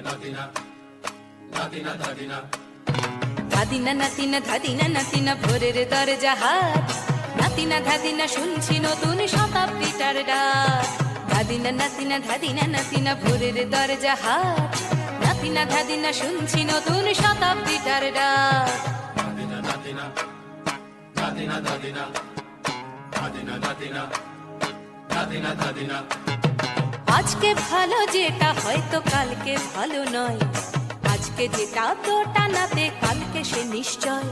ধাদিনা নাতিনা ধাদিনা নাতিনা ভোরের দরজা হাট, নাতিনা ধাদিনা শুনছি নতুন শতাব্দীটার ডাক। ধাদিনা নাতিনা ধাদিনা নাতিনা ভোরের দরজা হাট, নাতিনা ধাদিনা শুনছি নতুন শতাব্দীটার ডাক। আজকে ভালো যেটা হয়তো কালকে ভালো নয়, আজকে যেটা তোটা নাতে কালকে সে নিশ্চয়।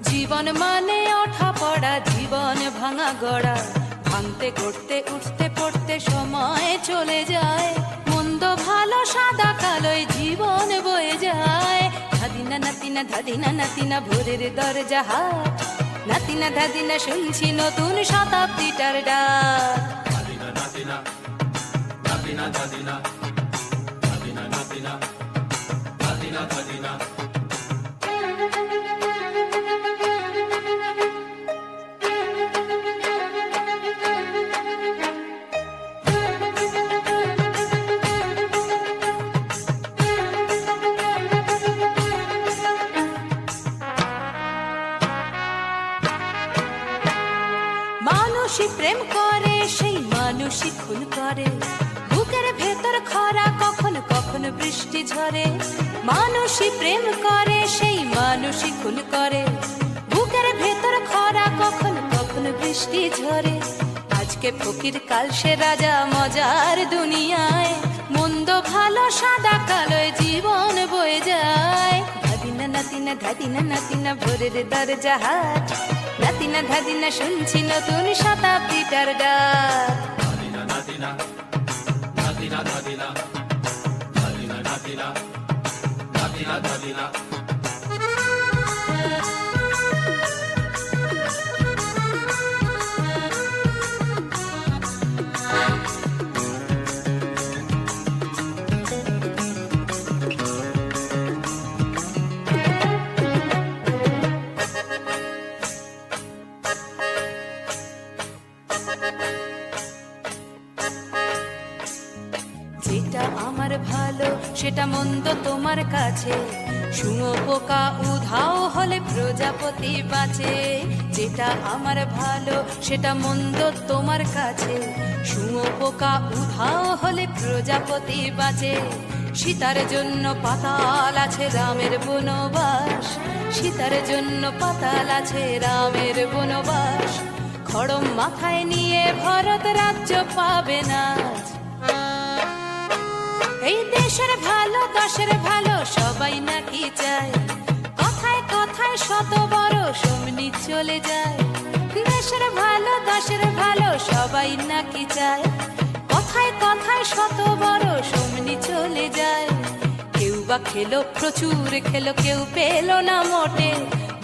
জীবন মানে ওঠা পড়া, জীবন ভাঙা গড়া, ভাঙতে গড়তে উঠতে পড়তে সময় চলে যায়। মন্দ ভালো সাদা কালোয় জীবন বয়ে যায়। ধাদিনা নাতিনা ধাদিনা নাতিনা ভোরের দরজা হাট, নাতিনা ধাদিনা শুনছি নতুন শতাব্দীটার ডাক। মানুষই প্রেম করে, সেই মানুষই খুন করে, বুকের ভেতর খরা কখনো কখনো বৃষ্টি ঝরে। মানুষই প্রেম করে, সেই মানুষই খুন করে, বুকের ভেতর খরা কখনো কখনো বৃষ্টি ঝরে। আজকে ফকির কাল সে রাজা মজার দুনিয়ায়, মন্দ ভালো সাদা কালোয় জীবন বয়ে যায়। ধাদিনা নাতিনা ধাদিনা নাতিনা ভোরের দরজা হাট, নাতিনা ধাদিনা শুনছি নতুন শতাব্দীটার ডাক। যেটা আমার ভালো সেটা মন্দ তোমার কাছে, শুঁয়োপোকা উধাও হলে প্রজাপতি বাঁচে। যেটা আমার ভালো সেটা মন্দ তোমার কাছে, শুঁয়োপোকা উধাও হলে প্রজাপতি বাঁচে। সীতার জন্য পাতাল আছে রামের বনবাস, সীতার জন্য পাতাল আছে রামের বনবাস। খড়ম মাথায় নিয়ে ভরত রাজ্য পাবে না। এই দেশের ভালো দশের ভালো সবাই নাকি চায়, কথায় কথায় শত বড় সমনি চলে যায়। দেশের ভালো দশের ভালো সবাই নাকি চায়, কথায় কথায় শত বড় সমনি চলে যায়। কেউ বা খেলো প্রচুর খেলো, কেউ পেলো না মোটে,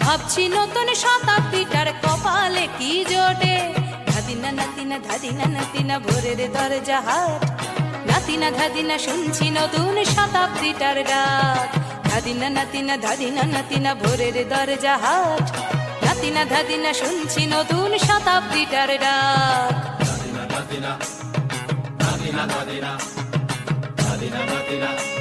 ভাবছি নতুন শতাব্দীটার কপালে কি জোটে। ধাদিনা নাতিনা ধাদিনা নাতিনা ভোরের দরজা হাট, নাতিনা ধাদিনা শুনছি নতুন শতাব্দীটার ডাক। ধাদিনা নাতিনা ধাদিনা নাতিনা ভোরের দরজা হাট, নাতিনা ধাদিনা শুনছি নতুন শতাব্দীটার ডাক। Nadina, Nadina, Nadina, Nadina, Nadina, Nadina.